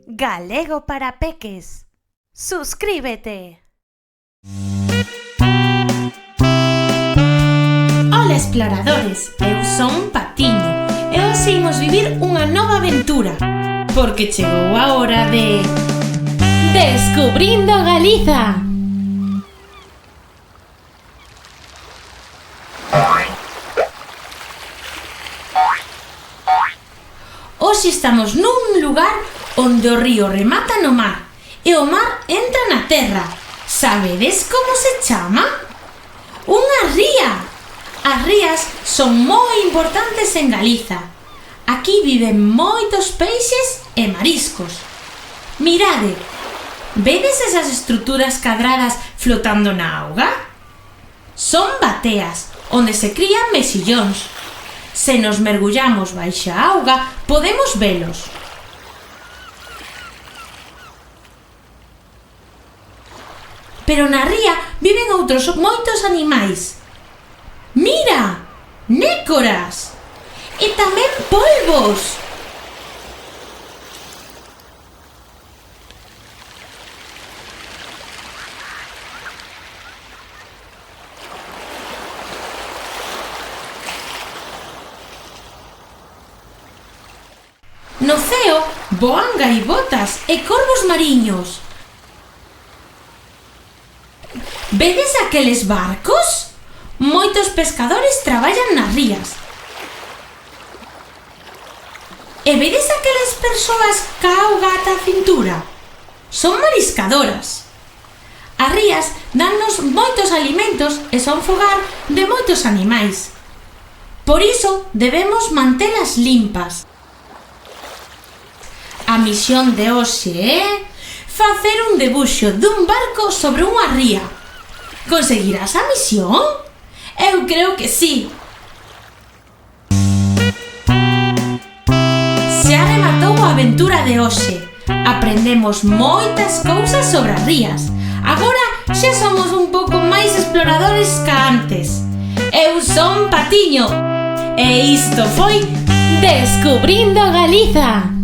Galego para Peques. Suscríbete. Ola exploradores, eu son Patiño e hoxe imos vivir unha nova aventura porque chegou a hora de Descubrindo Galiza. Hoxe estamos nun lugar onde o río remata no mar e o mar entra na terra. Sabedes como se chama? Unha ría! As rías son moi importantes en Galiza. Aquí viven moitos peixes e mariscos. Mirade, vedes esas estruturas cadradas flotando na auga? Son bateas, onde se crían mexillóns. Se nos mergullamos baixa a auga, podemos velos. Pero na ría viven outros moitos animais. Mira, nécoras! E tamén polvos! No ceo voan gaivotas e corvos mariños. Vedes aqueles barcos? Moitos pescadores traballan nas rías. E vedes aquelas persoas ca auga ata a cintura? Son mariscadoras. As rías dannos moitos alimentos e son fogar de moitos animais. Por iso debemos mantelas limpas. A misión de hoxe é facer un debuxo dun barco sobre unha ría. Conseguirás a misión? Eu creo que sí. Se arrematou a aventura de hoxe. Aprendemos moitas cousas sobre as rías. Agora xa somos un pouco máis exploradores ca antes. Eu son Patiño e isto foi Descubrindo Galiza.